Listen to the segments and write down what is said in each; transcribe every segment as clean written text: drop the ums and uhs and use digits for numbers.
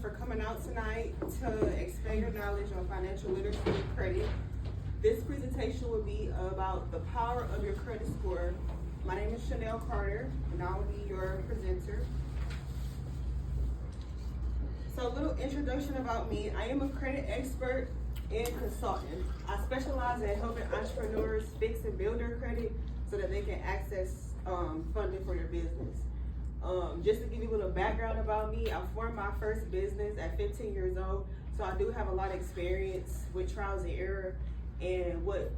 for coming out tonight to expand your knowledge on financial literacy and credit. This presentation will be about the power of your credit score. My name is Shaniell Carter, and I will be your presenter. So a little introduction about me. I am a credit expert and consultant. I specialize in helping entrepreneurs fix and build their credit so that they can access funding for their business. Just to give you a little background about me, I formed my first business at 15 years old, so I do have a lot of experience with trials and error. And what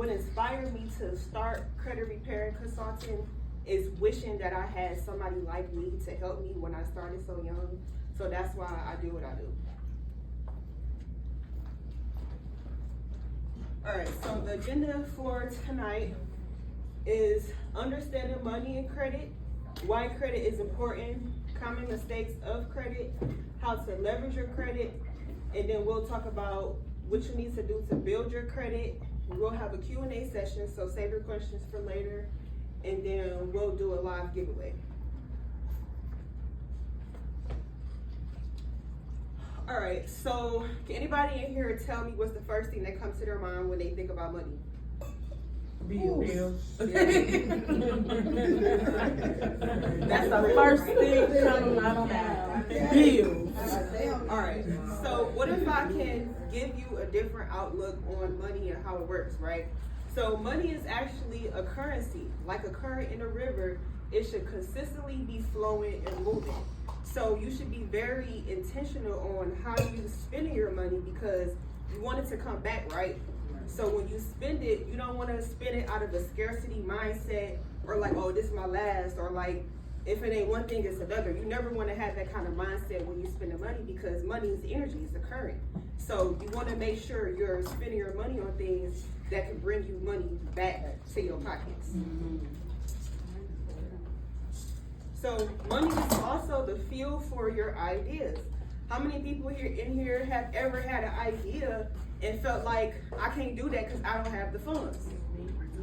inspired me to start credit repair and consulting is wishing that I had somebody like me to help me when I started so young. So that's why I do what I do. All right, so the agenda for tonight is understanding money and credit, why credit is important, common mistakes of credit, how to leverage your credit, and then we'll talk about what you need to do to build your credit. We'll have a Q&A session, so save your questions for later, and then we'll do a live giveaway. All right, so can anybody in here tell me what's the first thing that comes to their mind when they think about money? Bills. That's the first thing coming out of my mouth. Bills. All right, so what if I can give you a different outlook on money and how it works, right? So money is actually a currency. Like a current in a river, it should consistently be flowing and moving. So you should be very intentional on how you spending your money because you want it to come back, right? So when you spend it, you don't want to spend it out of a scarcity mindset or like, oh, this is my last, or like, if it ain't one thing, it's another. You never want to have that kind of mindset when you spend the money because money is energy, it's a current. So you want to make sure you're spending your money on things that can bring you money back to your pockets. Mm-hmm. So money is also the fuel for your ideas. How many people here have ever had an idea and felt like, I can't do that because I don't have the funds?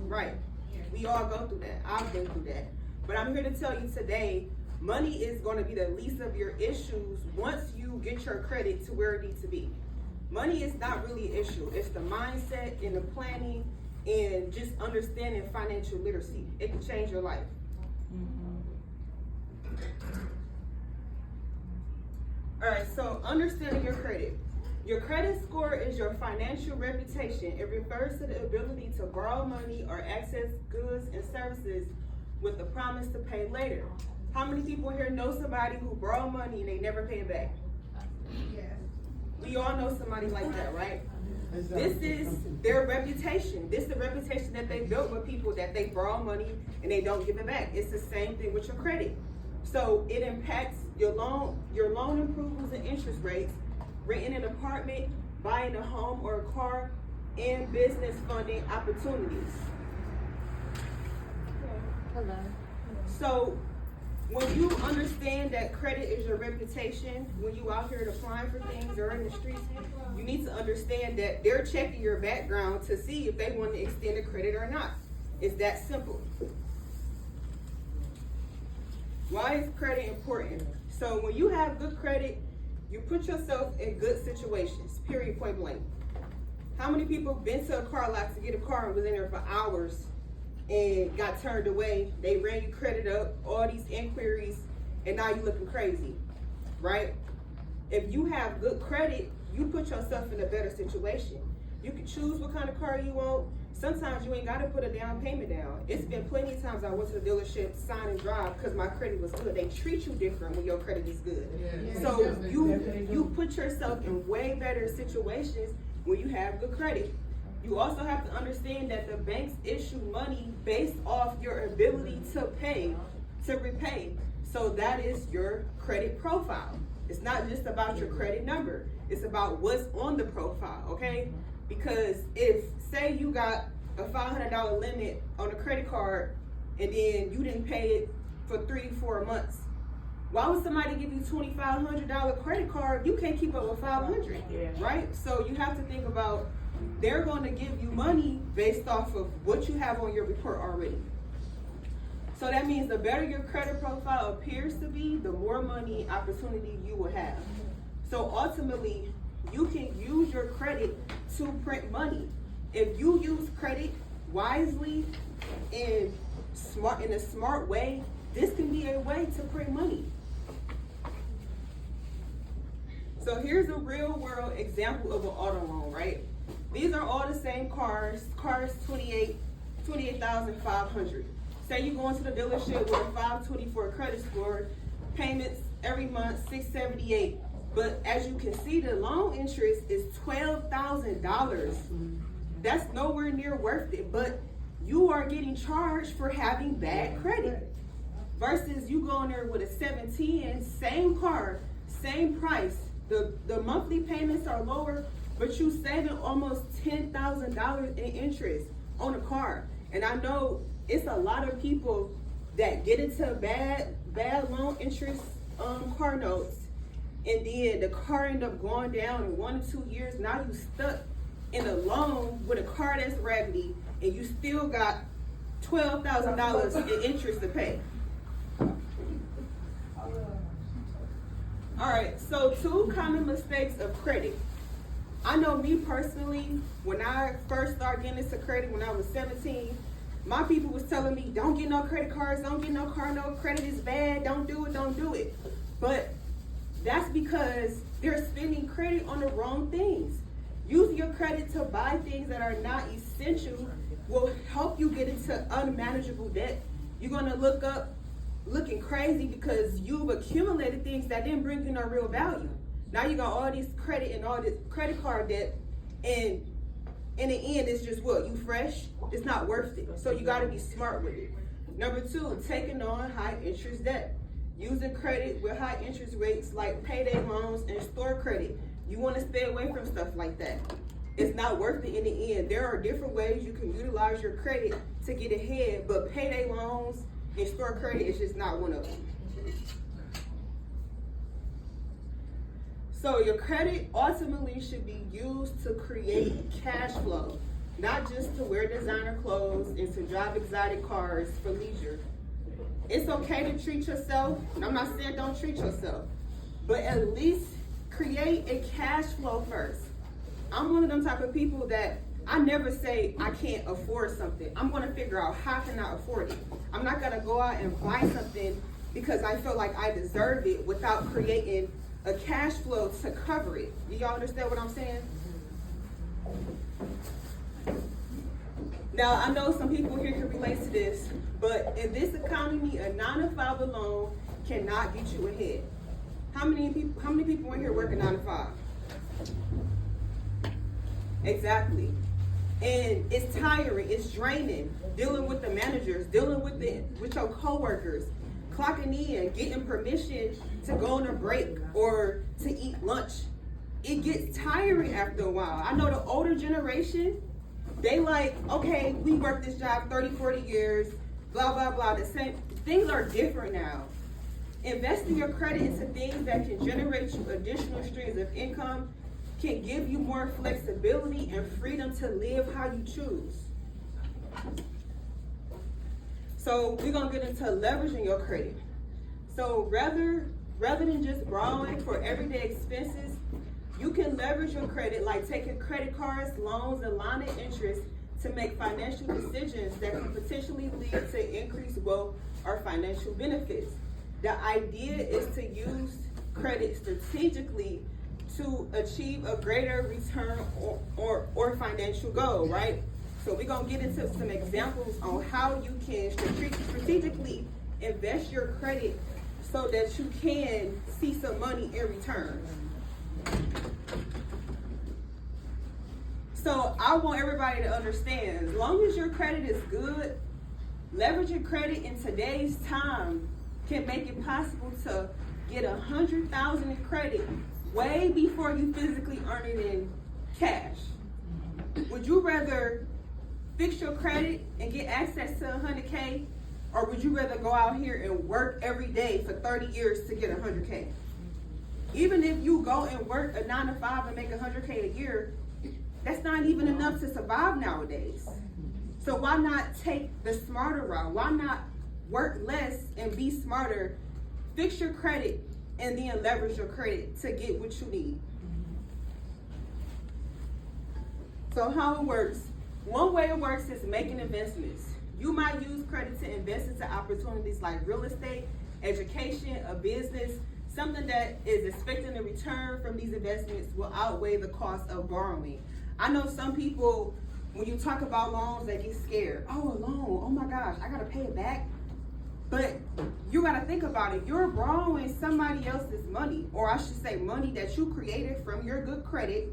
Right. We all go through that. I've been through that. But I'm here to tell you today, money is going to be the least of your issues once you get your credit to where it needs to be. Money is not really an issue. It's the mindset and the planning and just understanding financial literacy. It can change your life. All right, so understanding your credit. Your credit score is your financial reputation. It refers to the ability to borrow money or access goods and services with the promise to pay later. How many people here know somebody who borrowed money and they never pay it back? Yes. We all know somebody like that, right? This is their reputation. This is the reputation that they built with people that they borrow money and they don't give it back. It's the same thing with your credit. So it impacts your loan approvals and interest rates, renting an apartment, buying a home or a car, and business funding opportunities. Hello. So when you understand that credit is your reputation, when you out here applying for things or in the streets, you need to understand that they're checking your background to see if they want to extend a credit or not. It's that simple. Why is credit important? So when you have good credit, you put yourself in good situations, period, point blank. How many people been to a car lot to get a car and was in there for hours and got turned away? They ran your credit up, all these inquiries, and now you're looking crazy, right? If you have good credit, you put yourself in a better situation. You can choose what kind of car you want. Sometimes you ain't got to put a down payment down. It's been plenty of times I went to the dealership, sign and drive because my credit was good. They treat you different when your credit is good. Yeah. So you put yourself in way better situations when you have good credit. You also have to understand that the banks issue money based off your ability to repay. So that is your credit profile. It's not just about your credit number. It's about what's on the profile, okay? Because if, say you got a $500 limit on a credit card and then you didn't pay it for 3-4 months, why would somebody give you $2,500 credit card? You can't keep up with $500, right? So you have to think about, they're going to give you money based off of what you have on your report already. So that means the better your credit profile appears to be, the more money opportunity you will have. So ultimately, you can use your credit to print money. If you use credit wisely and in a smart way, this can be a way to print money. So here's a real world example of an auto loan, right? These are all the same cars 28,500. Say you go into the dealership with a 524 credit score, payments every month, $678. But as you can see, the loan interest is $12,000. That's nowhere near worth it, but you are getting charged for having bad credit. Versus you go in there with a 710, same car, same price. The monthly payments are lower, but you saving almost $10,000 in interest on a car. And I know it's a lot of people that get into bad loan interest car notes, and then the car end up going down in 1 or 2 years. Now you stuck in a loan with a car that's raggedy, and you still got $12,000 in interest to pay. All right, so 2 common mistakes of credit. I know me personally, when I first started getting into credit when I was 17, my people was telling me, don't get no credit cards, don't get no car note, credit is bad, don't do it. But that's because they're spending credit on the wrong things. Using your credit to buy things that are not essential will help you get into unmanageable debt. You're gonna look up looking crazy because you've accumulated things that didn't bring you no real value. Now you got all this credit and all this credit card debt, and in the end, it's just what? You fresh? It's not worth it. So you gotta be smart with it. Number 2, taking on high interest debt. Using credit with high interest rates like payday loans and store credit. You wanna stay away from stuff like that. It's not worth it in the end. There are different ways you can utilize your credit to get ahead, but payday loans and store credit is just not one of them. So your credit ultimately should be used to create cash flow, not just to wear designer clothes and to drive exotic cars for leisure. It's okay to treat yourself. I'm not saying don't treat yourself, but at least create a cash flow first. I'm one of them type of people that I never say I can't afford something. I'm gonna figure out how can I afford it. I'm not gonna go out and buy something because I feel like I deserve it without creating a cash flow to cover it. Do y'all understand what I'm saying? Now, I know some people here can relate to this, but in this economy, a 9-to-5 alone cannot get you ahead. How many people in here working 9 to 5? Exactly. And it's tiring, it's draining, dealing with the managers, dealing with your coworkers, clocking in, getting permission to go on a break or to eat lunch. It gets tiring after a while. I know the older generation, they like, okay, we worked this job 30, 40 years, blah, blah, blah. The same things are different now. Investing your credit into things that can generate you additional streams of income can give you more flexibility and freedom to live how you choose. So we're gonna get into leveraging your credit. So rather than just borrowing for everyday expenses, you can leverage your credit like taking credit cards, loans, and line of interest to make financial decisions that can potentially lead to increased wealth or financial benefits. The idea is to use credit strategically to achieve a greater return or financial goal, right? So we're gonna get into some examples on how you can strategically invest your credit so that you can see some money in return. So I want everybody to understand, as long as your credit is good, leveraging credit in today's time can make it possible to get $100,000 in credit way before you physically earn it in cash. Would you rather fix your credit and get access to $100K, or would you rather go out here and work every day for 30 years to get $100K? Even if you go and work a 9 to 5 and make $100K a year, that's not even enough to survive nowadays. So why not take the smarter route? Why not work less and be smarter? Fix your credit and then leverage your credit to get what you need. So how it works, one way it works is making investments. You might use credit to invest into opportunities like real estate, education, a business. Something that is expecting a return from these investments will outweigh the cost of borrowing. I know some people, when you talk about loans, they get scared. Oh, a loan, oh my gosh, I gotta pay it back. But you gotta think about it. You're borrowing somebody else's money, or I should say money that you created from your good credit,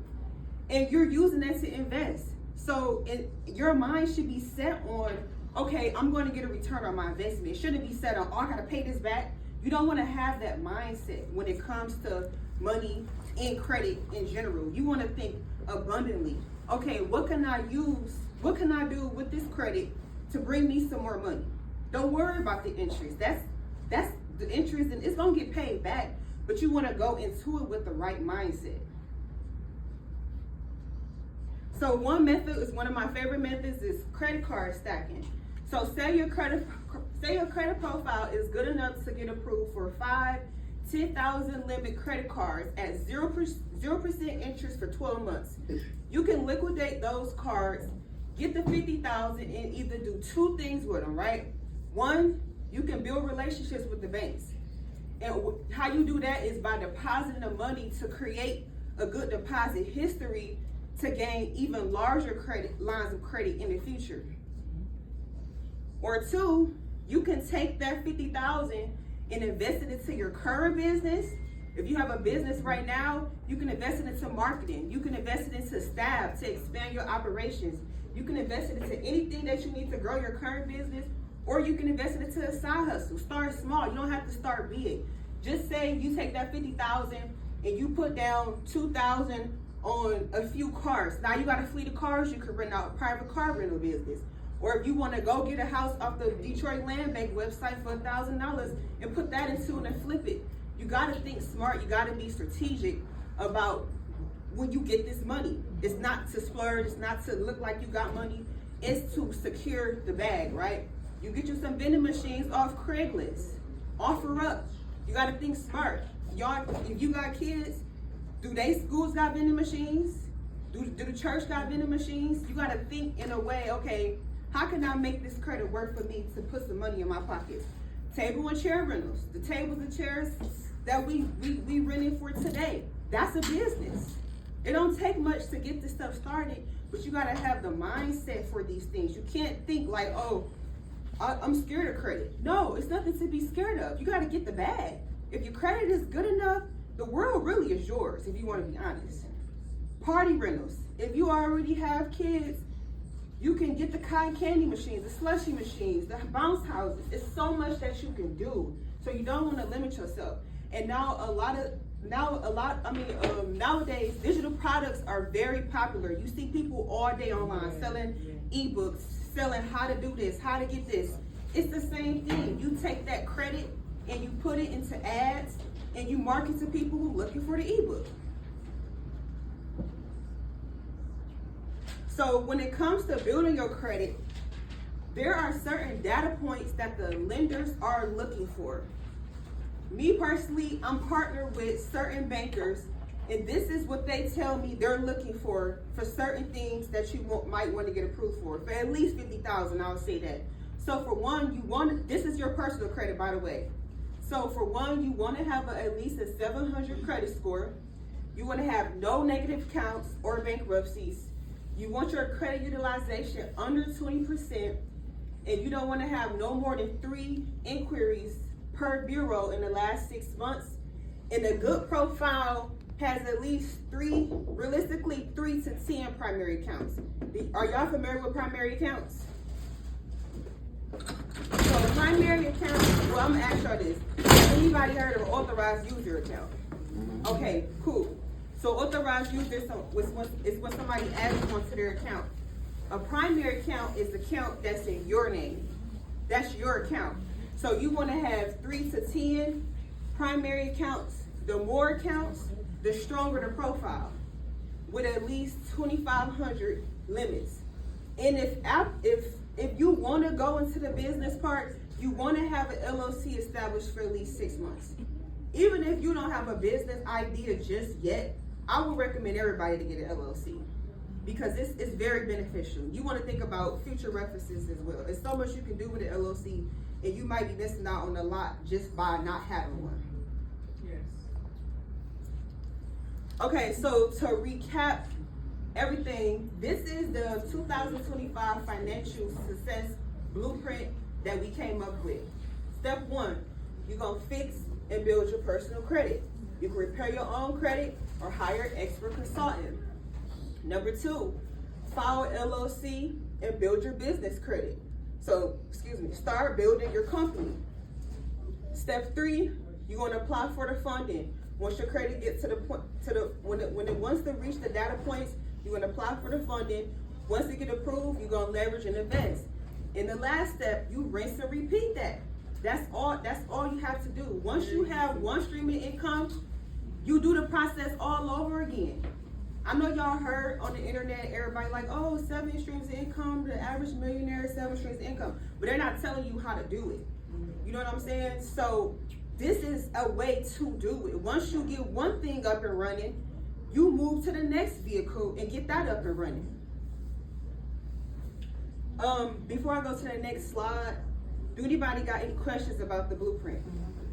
and you're using that to invest. So your mind should be set on, okay, I'm going to get a return on my investment. It shouldn't be set on, oh, I gotta pay this back. You don't want to have that mindset when it comes to money and credit in general. You want to think abundantly. Okay, what can I use? What can I do with this credit to bring me some more money? Don't worry about the interest. That's the interest, and it's gonna get paid back. But you want to go into it with the right mindset. So one method is one of my favorite methods is credit card stacking. So say your credit profile is good enough to get approved for 10,000 limit credit cards at 0% interest for 12 months. You can liquidate those cards, get the 50,000, and either do two things with them, right? One, you can build relationships with the banks. And how you do that is by depositing the money to create a good deposit history to gain even larger credit lines of credit in the future. Or two, you can take that 50,000 and invest it into your current business. If you have a business right now, you can invest it into marketing. You can invest it into staff to expand your operations. You can invest it into anything that you need to grow your current business, or you can invest it into a side hustle. Start small. You don't have to start big. Just say you take that 50,000 and you put down 2,000 on a few cars. Now you got a fleet of cars, you could rent out a private car rental business. Or if you want to go get a house off the Detroit Land Bank website for $1,000 and put that into and flip it. You got to think smart. You got to be strategic about when you get this money. It's not to splurge. It's not to look like you got money. It's to secure the bag, right? You get you some vending machines off Craigslist. Offer up. You got to think smart. Y'all, if you got kids, do they schools got vending machines? Do the church got vending machines? You got to think in a way, okay, how can I make this credit work for me to put some money in my pockets? Table and chair rentals. The tables and chairs that we renting for today, that's a business. It don't take much to get this stuff started, but you gotta have the mindset for these things. You can't think like, oh, I'm scared of credit. No, it's nothing to be scared of. You gotta get the bag. If your credit is good enough, the world really is yours, if you wanna be honest. Party rentals. If you already have kids, you can get the cotton candy machines, the slushy machines, the bounce houses. It's so much that you can do. So you don't want to limit yourself. And nowadays, digital products are very popular. You see people all day online selling ebooks, selling how to do this, how to get this. It's the same thing. You take that credit and you put it into ads and you market to people who are looking for the ebook. So when it comes to building your credit, there are certain data points that the lenders are looking for. Me personally, I'm partnered with certain bankers, and this is what they tell me they're looking for certain things that you might want to get approved for at least 50,000. I'll say that. So for one, this is your personal credit, by the way. So for one, you want to have at least a 700 credit score. You want to have no negative accounts or bankruptcies. You want your credit utilization under 20%, and you don't want to have no more than 3 inquiries per bureau in the last 6 months. And a good profile has at least realistically 3 to 10 primary accounts. Are y'all familiar with primary accounts? So primary account, well, I'm gonna ask y'all this. Has anybody heard of an authorized user account? Okay, cool. So authorized user is when somebody adds onto their account. A primary account is the account that's in your name. That's your account. So you want to have 3 to 10 primary accounts. The more accounts, the stronger the profile, with at least 2,500 limits. And if you want to go into the business part, you want to have an LLC established for at least 6 months. even if you don't have a business idea just yet, I would recommend everybody to get an LLC because it's very beneficial. You want to think about future references as well. There's so much you can do with an LLC, and you might be missing out on a lot just by not having one. Yes. Okay, so to recap everything, this is the 2025 financial success blueprint that we came up with. Step 1, you're gonna fix and build your personal credit. You can repair your own credit or hire an expert consultant. Number 2, file an LLC and build your business credit. So, start building your company. Step 3, you're gonna apply for the funding. Once your credit gets to the point, once they reach the data points, you're gonna apply for the funding. Once it get approved, you're gonna leverage and invest. In the last step, you rinse and repeat that. That's all you have to do. Once you have one stream of income, you do the process all over again. I know y'all heard on the internet, everybody like, oh, 7 streams of income, the average millionaire is 7 streams of income. But they're not telling you how to do it. You know what I'm saying? So this is a way to do it. Once you get one thing up and running, you move to the next vehicle and get that up and running. Before I go to the next slide, do anybody got any questions about the blueprint?